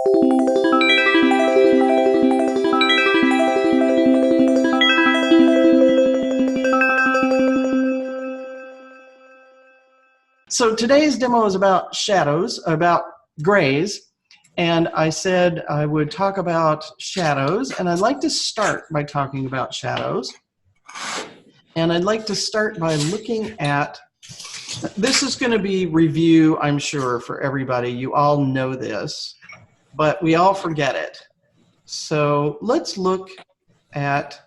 So today's demo is about shadows, about grays, and I said I would talk about shadows, and I'd like to start by talking about shadows. And I'd like to start by looking at, this is going to be review, I'm sure, for everybody. You all know this, but we all forget it. So let's look at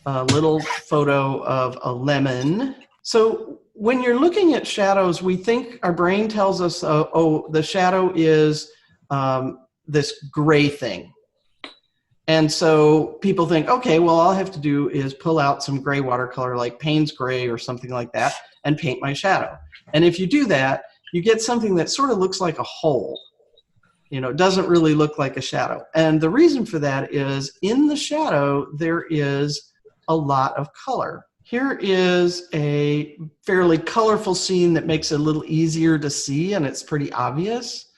a little photo of a lemon. So when you're looking at shadows, we think, our brain tells us, oh, the shadow is this gray thing. And so people think, okay, well, all I have to do is pull out some gray watercolor like Payne's gray or something like that and paint my shadow. And if you do that, you get something that sort of looks like a hole. You know, it doesn't really look like a shadow. And the reason for that is in the shadow, there is a lot of color. Here is a fairly colorful scene that makes it a little easier to see, and it's pretty obvious.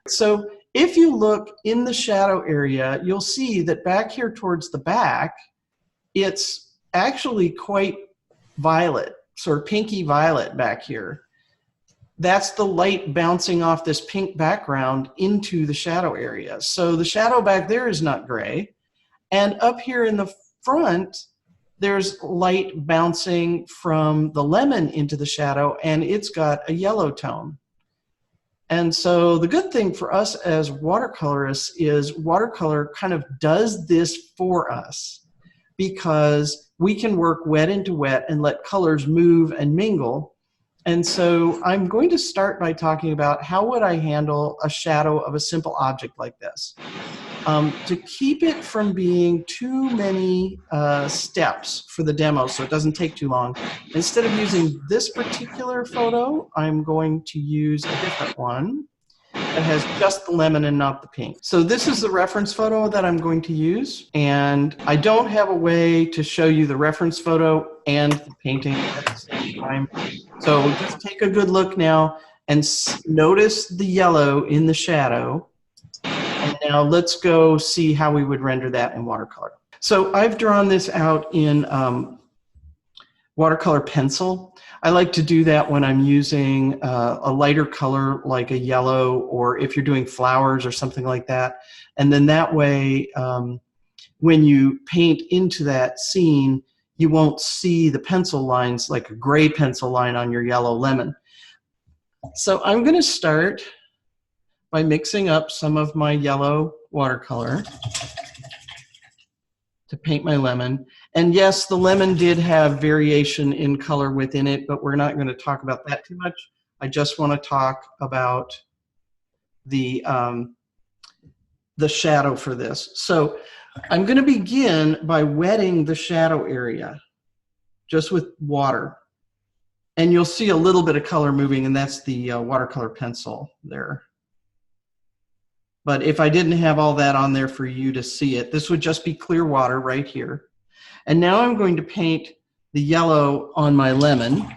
So if you look in the shadow area, you'll see that back here towards the back, it's actually quite violet, sort of pinky violet back here. That's the light bouncing off this pink background into the shadow area. So the shadow back there is not gray. And up here in the front, there's light bouncing from the lemon into the shadow, and it's got a yellow tone. And so the good thing for us as watercolorists is watercolor kind of does this for us, because we can work wet into wet and let colors move and mingle. And so I'm going to start by talking about how would I handle a shadow of a simple object like this. To keep it from being too many steps for the demo so it doesn't take too long, instead of using this particular photo, I'm going to use a different one that has just the lemon and not the pink. So this is the reference photo that I'm going to use, and I don't have a way to show you the reference photo and the painting at the same time. So just take a good look now and notice the yellow in the shadow. And now let's go see how we would render that in watercolor. So I've drawn this out in watercolor pencil. I like to do that when I'm using a lighter color like a yellow, or if you're doing flowers or something like that. And then that way, when you paint into that scene, you won't see the pencil lines like a gray pencil line on your yellow lemon. So I'm going to start by mixing up some of my yellow watercolor to paint my lemon. And yes, the lemon did have variation in color within it, but we're not going to talk about that too much. I just want to talk about the shadow for this. So I'm going to begin by wetting the shadow area just with water. And you'll see a little bit of color moving, and that's the watercolor pencil there. But if I didn't have all that on there for you to see it, this would just be clear water right here. And now I'm going to paint the yellow on my lemon.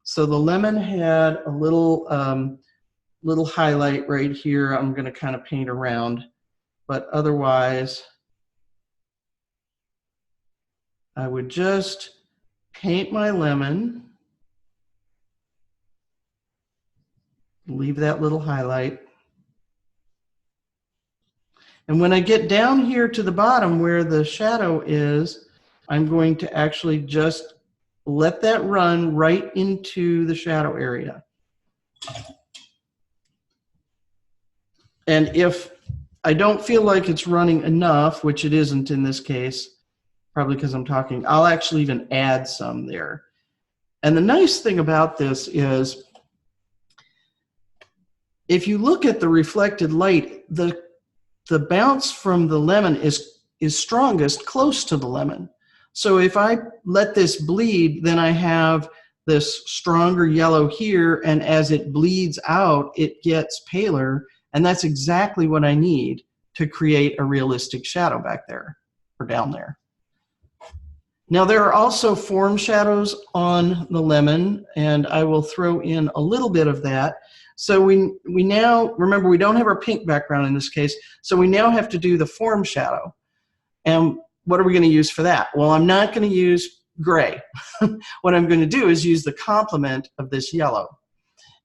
So the lemon had a little, little highlight right here. I'm going to kind of paint around, but otherwise I would just paint my lemon, leave that little highlight. And when I get down here to the bottom where the shadow is, I'm going to actually just let that run right into the shadow area. And if I don't feel like it's running enough, which it isn't in this case, probably because I'm talking, I'll actually even add some there. And the nice thing about this is, if you look at the reflected light, the bounce from the lemon is strongest close to the lemon. So if I let this bleed, then I have this stronger yellow here, and as it bleeds out, it gets paler, and that's exactly what I need to create a realistic shadow back there, or down there. Now there are also form shadows on the lemon, and I will throw in a little bit of that. So we now, remember, we don't have our pink background in this case, so we now have to do the form shadow. And what are we going to use for that? Well, I'm not going to use gray. What I'm going to do is use the complement of this yellow.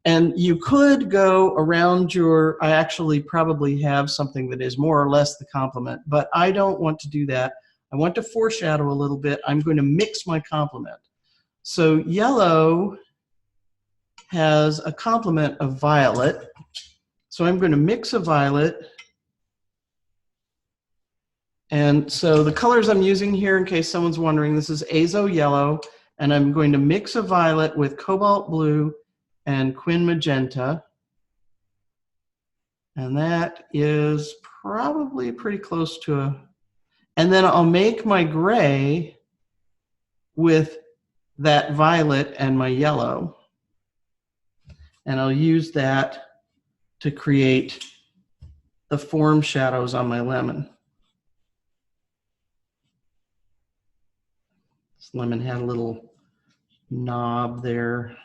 And you could go around your, I actually probably have something that is more or less the complement, but I don't want to do that. I want to foreshadow a little bit. I'm going to mix my complement. So yellow has a complement of violet. So I'm going to mix a violet. And so the colors I'm using here, in case someone's wondering, this is azo yellow, and I'm going to mix a violet with cobalt blue and quin magenta. And that is probably pretty close to a, and then I'll make my gray with that violet and my yellow. And I'll use that to create the form shadows on my lemon. This lemon had a little knob there.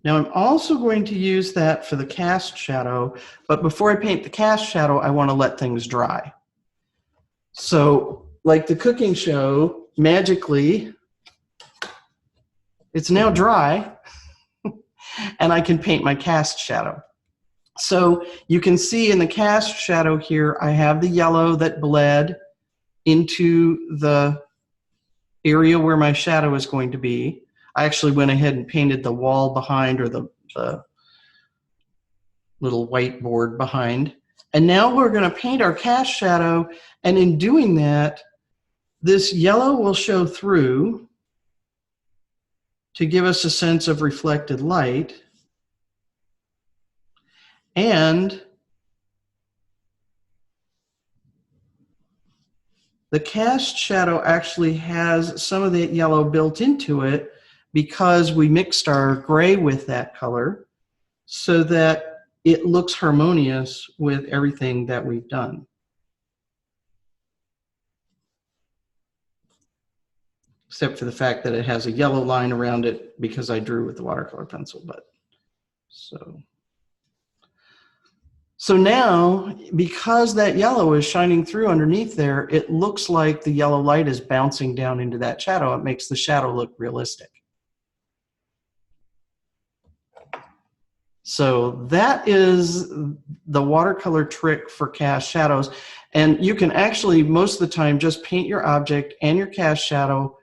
Now I'm also going to use that for the cast shadow, but before I paint the cast shadow, I want to let things dry. So like the cooking show, magically, it's now dry and I can paint my cast shadow. So you can see in the cast shadow here, I have the yellow that bled into the area where my shadow is going to be. I actually went ahead and painted the wall behind, or the little whiteboard behind. And now we're going to paint our cast shadow, and in doing that, this yellow will show through to give us a sense of reflected light. And the cast shadow actually has some of that yellow built into it because we mixed our gray with that color so that it looks harmonious with everything that we've done. Except for the fact that it has a yellow line around it because I drew with the watercolor pencil. But so now, because that yellow is shining through underneath there, it looks like the yellow light is bouncing down into that shadow. It makes the shadow look realistic. So that is the watercolor trick for cast shadows. And you can actually, most of the time, just paint your object and your cast shadow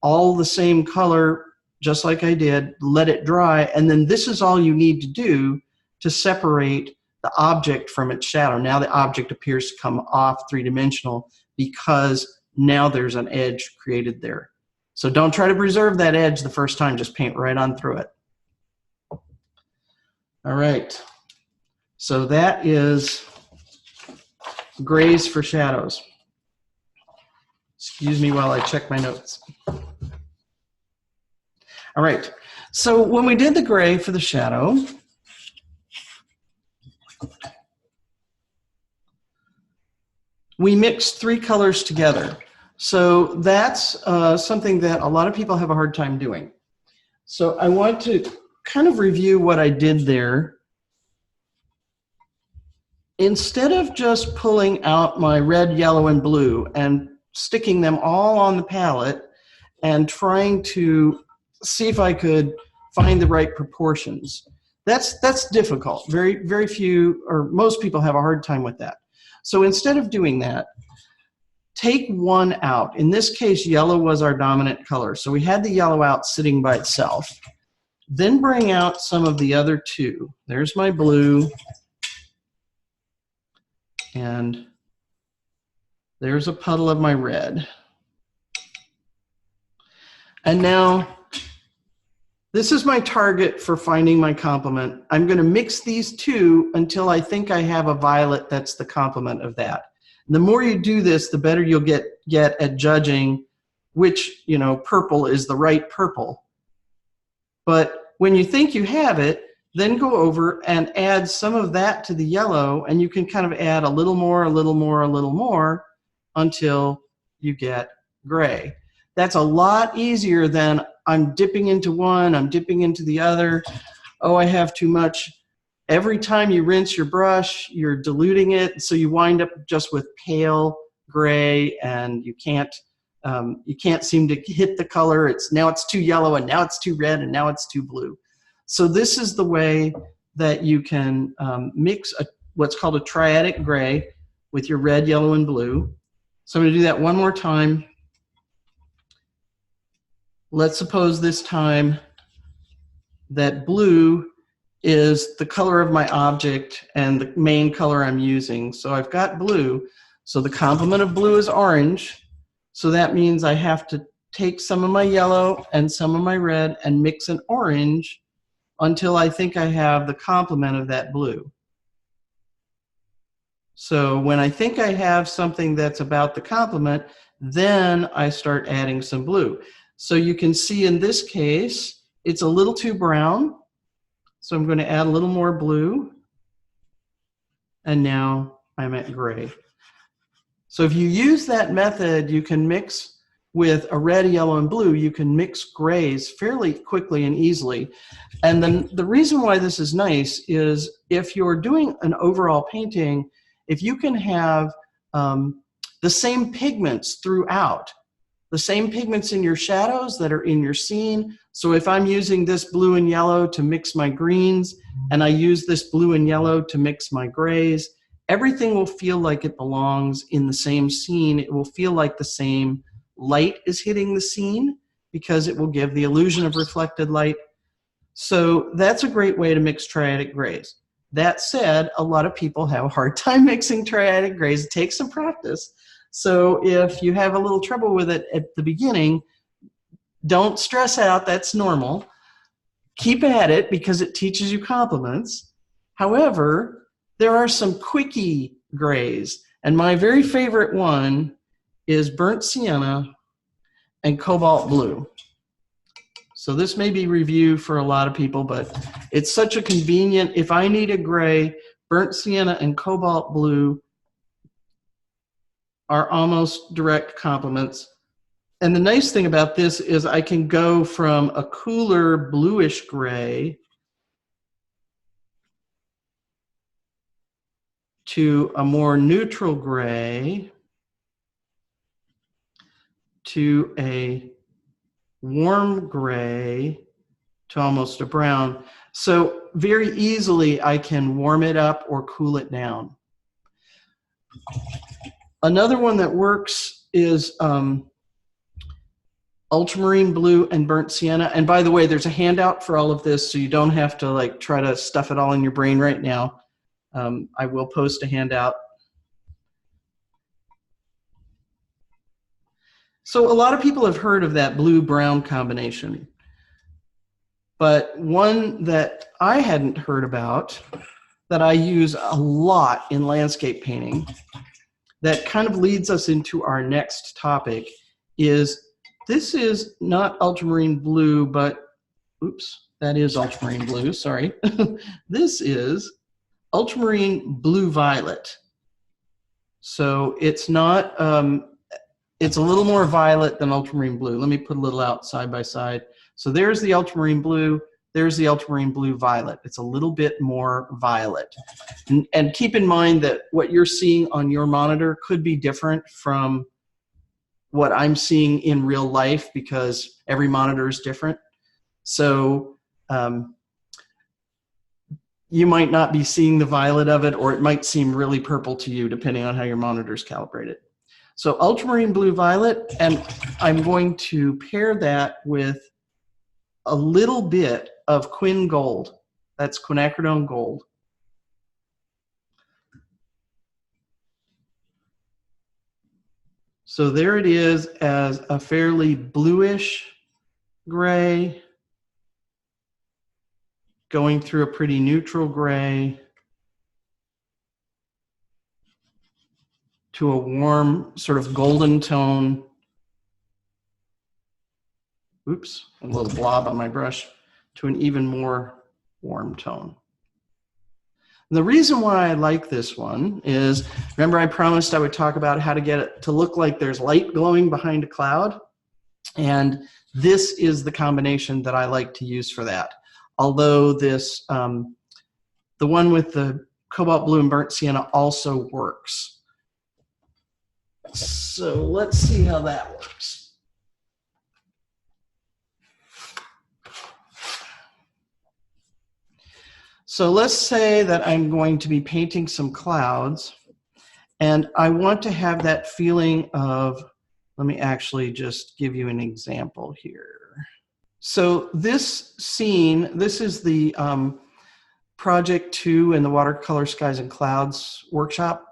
all the same color, just like I did, let it dry, and then this is all you need to do to separate the object from its shadow. Now the object appears to come off three-dimensional because now there's an edge created there. So don't try to preserve that edge the first time, just paint right on through it. All right, so that is grays for shadows. Excuse me while I check my notes. All right, so when we did the gray for the shadow, we mixed three colors together. So that's something that a lot of people have a hard time doing. So I want to kind of review what I did there. Instead of just pulling out my red, yellow, and blue and sticking them all on the palette and trying to see if I could find the right proportions, that's difficult. Very few, or most people have a hard time with that. So instead of doing that, take one out. In this case, yellow was our dominant color. So we had the yellow out sitting by itself. Then bring out some of the other two. There's my blue. And there's a puddle of my red. And now, this is my target for finding my complement. I'm going to mix these two until I think I have a violet that's the complement of that. And the more you do this, the better you'll get at judging which, purple is the right purple. But when you think you have it, then go over and add some of that to the yellow, and you can kind of add a little more, a little more, a little more, until you get gray. That's a lot easier than I'm dipping into one, I'm dipping into the other. Oh, I have too much. Every time you rinse your brush, you're diluting it, so you wind up just with pale gray, and you can't seem to hit the color. Now it's too yellow, and now it's too red, and now it's too blue. So this is the way that you can mix what's called a triadic gray with your red, yellow, and blue. So I'm going to do that one more time. Let's suppose this time that blue is the color of my object and the main color I'm using. So I've got blue. So the complement of blue is orange. So that means I have to take some of my yellow and some of my red and mix an orange until I think I have the complement of that blue. So when I think I have something that's about the complement, then I start adding some blue. So you can see in this case, it's a little too brown. So I'm going to add a little more blue. And now I'm at gray. So if you use that method, you can mix with a red, yellow, and blue. You can mix grays fairly quickly and easily. And then the reason why this is nice is if you're doing an overall painting, if you can have the same pigments throughout, the same pigments in your shadows that are in your scene. So if I'm using this blue and yellow to mix my greens, and I use this blue and yellow to mix my grays, everything will feel like it belongs in the same scene. It will feel like the same light is hitting the scene because it will give the illusion of reflected light. So that's a great way to mix triadic grays. That said, a lot of people have a hard time mixing triadic grays. It takes some practice. So if you have a little trouble with it at the beginning, don't stress out, that's normal. Keep at it because it teaches you complements. However, there are some quickie grays, and my very favorite one is burnt sienna and cobalt blue. So this may be review for a lot of people, but it's such a convenient, if I need a gray, burnt sienna and cobalt blue are almost direct complements. And the nice thing about this is I can go from a cooler bluish gray to a more neutral gray to a warm gray to almost a brown. So very easily I can warm it up or cool it down. Another one that works is ultramarine blue and burnt sienna. And by the way, there's a handout for all of this, so you don't have to like try to stuff it all in your brain right now. I will post a handout. So a lot of people have heard of that blue-brown combination. But one that I hadn't heard about, that I use a lot in landscape painting, that kind of leads us into our next topic, is this is not ultramarine blue, but, oops, that is ultramarine blue, sorry. This is ultramarine blue-violet. So it's not, it's a little more violet than ultramarine blue. Let me put a little out side by side. So there's the ultramarine blue, there's the ultramarine blue violet. It's a little bit more violet. And keep in mind that what you're seeing on your monitor could be different from what I'm seeing in real life because every monitor is different. So you might not be seeing the violet of it, or it might seem really purple to you depending on how your monitor's calibrated. So ultramarine blue violet, and I'm going to pair that with a little bit of quin gold. That's quinacridone gold. So there it is as a fairly bluish gray, going through a pretty neutral gray to a warm sort of golden tone. Oops, a little blob on my brush, to an even more warm tone. The reason why I like this one is, remember I promised I would talk about how to get it to look like there's light glowing behind a cloud? And this is the combination that I like to use for that. Although this, the one with the cobalt blue and burnt sienna also works. So let's see how that works. So let's say that I'm going to be painting some clouds, and I want to have that feeling of, let me actually just give you an example here. So this scene, this is the Project 2 in the Watercolor Skies and Clouds workshop.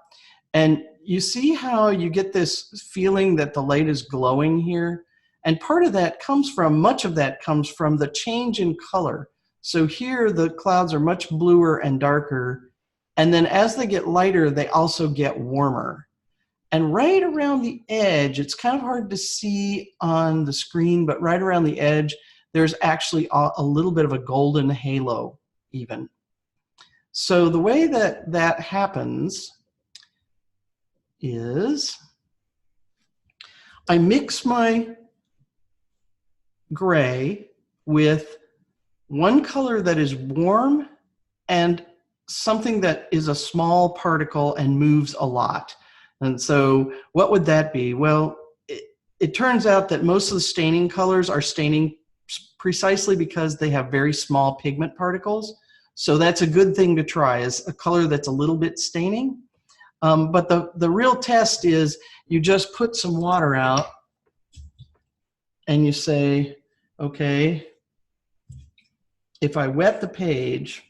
And you see how you get this feeling that the light is glowing here? And part of that comes from, much of that comes from the change in color. So here the clouds are much bluer and darker, and then as they get lighter, they also get warmer. And right around the edge, it's kind of hard to see on the screen, but right around the edge, there's actually a little bit of a golden halo even. So the way that that happens is I mix my gray with one color that is warm and something that is a small particle and moves a lot. And so what would that be? Well, it turns out that most of the staining colors are staining precisely because they have very small pigment particles. So that's a good thing to try, is a color that's a little bit staining. But the real test is you just put some water out and you say, okay, if I wet the page,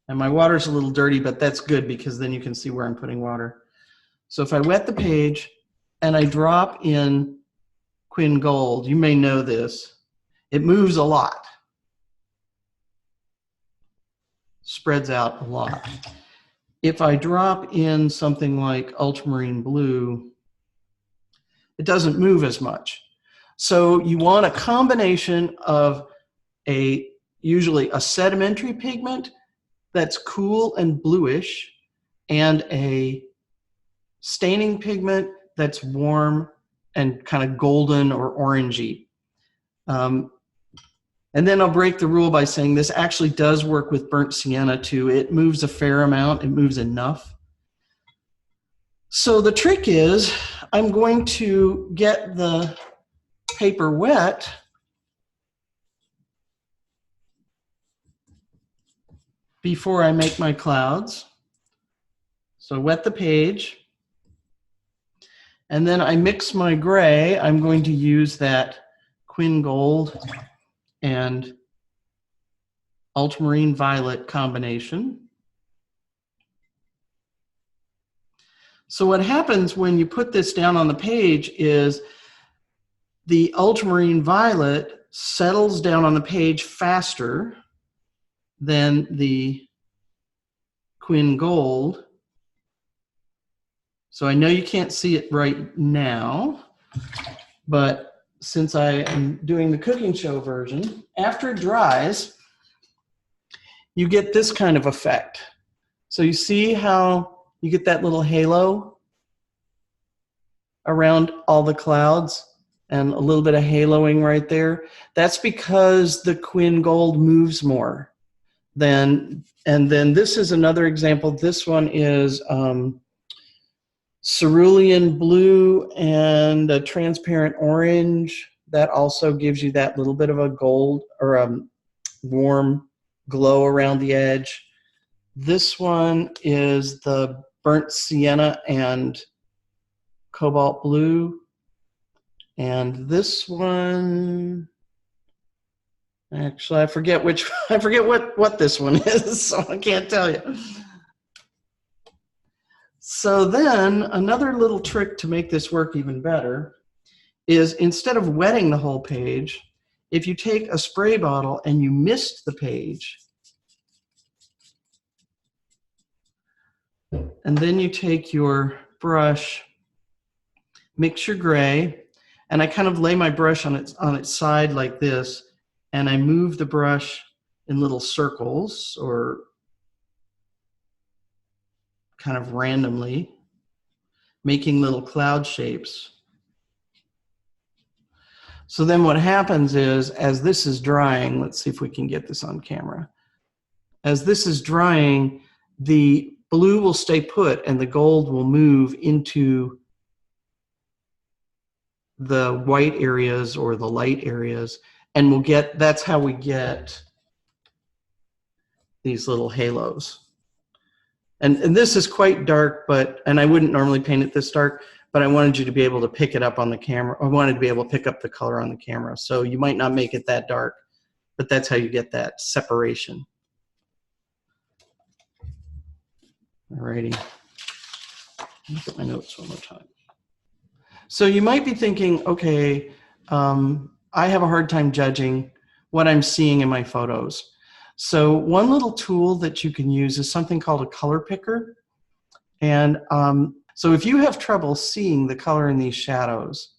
and my water's a little dirty, but that's good because then you can see where I'm putting water. So if I wet the page and I drop in Quin Gold, you may know this, it moves a lot, spreads out a lot. If I drop in something like ultramarine blue, it doesn't move as much. So you want a combination of usually a sedimentary pigment that's cool and bluish and a staining pigment that's warm and kind of golden or orangey. And then I'll break the rule by saying this actually does work with burnt sienna too. It moves a fair amount, it moves enough. So the trick is I'm going to get the paper wet before I make my clouds. So wet the page, and then I mix my gray. I'm going to use that Quin Gold and ultramarine violet combination. So what happens when you put this down on the page is the ultramarine violet settles down on the page faster than the Quin Gold. So I know you can't see it right now, but since I am doing the cooking show version, after it dries, you get this kind of effect. So you see how you get that little halo around all the clouds and a little bit of haloing right there? That's because the Quin Gold moves more than, and then this is another example. This one is cerulean blue and a transparent orange. That also gives you that little bit of a gold or a warm glow around the edge. This one is the burnt sienna and cobalt blue. And this one, actually, I forget what this one is, so I can't tell you. So then another little trick to make this work even better is instead of wetting the whole page, if you take a spray bottle and you mist the page, and then you take your brush, mix your gray, and I kind of lay my brush on its side like this, and I move the brush in little circles or kind of randomly, making little cloud shapes. So then what happens is, as this is drying, let's see if we can get this on camera. As this is drying, the blue will stay put and the gold will move into the white areas or the light areas, and we'll get, that's how we get these little halos. And this is quite dark, but, and I wouldn't normally paint it this dark, but I wanted you to be able to pick it up on the camera. I wanted to be able to pick up the color on the camera. So you might not make it that dark, but that's how you get that separation. Alrighty. Look at my notes one more time. So you might be thinking, okay, I have a hard time judging what I'm seeing in my photos. So one little tool that you can use is something called a color picker. And so if you have trouble seeing the color in these shadows,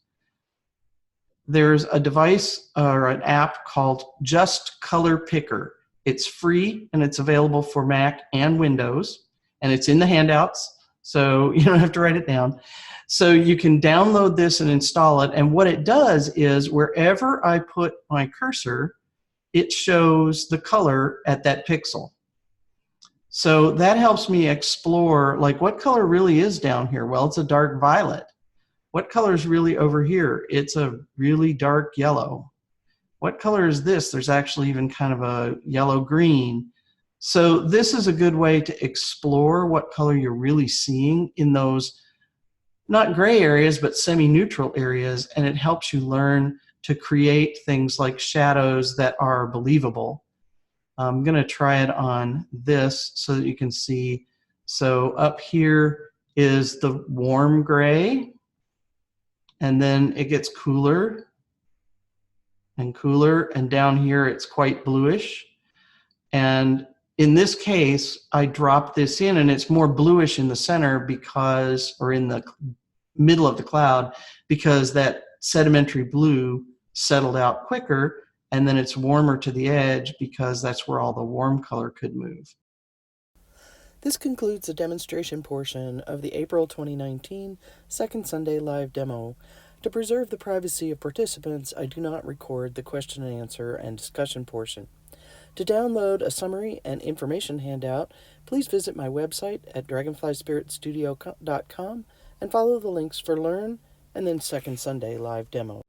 there's a device or an app called Just Color Picker. It's free and it's available for Mac and Windows, and it's in the handouts, so you don't have to write it down. So you can download this and install it, and what it does is wherever I put my cursor, it shows the color at that pixel. So that helps me explore, like, what color really is down here? Well, it's a dark violet. What color is really over here? It's a really dark yellow. What color is this? There's actually even kind of a yellow-green. So this is a good way to explore what color you're really seeing in those, not gray areas, but semi-neutral areas, and it helps you learn to create things like shadows that are believable. I'm going to try it on this so that you can see. So up here is the warm gray, and then it gets cooler and cooler, and down here it's quite bluish. And in this case, I drop this in, and it's more bluish in the center because, or in the middle of the cloud, because that sedimentary blue settled out quicker, and then it's warmer to the edge because that's where all the warm color could move. This concludes the demonstration portion of the April 2019 Second Sunday Live demo. To preserve the privacy of participants, I do not record the question and answer and discussion portion. To download a summary and information handout, please visit my website at dragonflyspiritstudio.com and follow the links for Learn and then Second Sunday Live demo.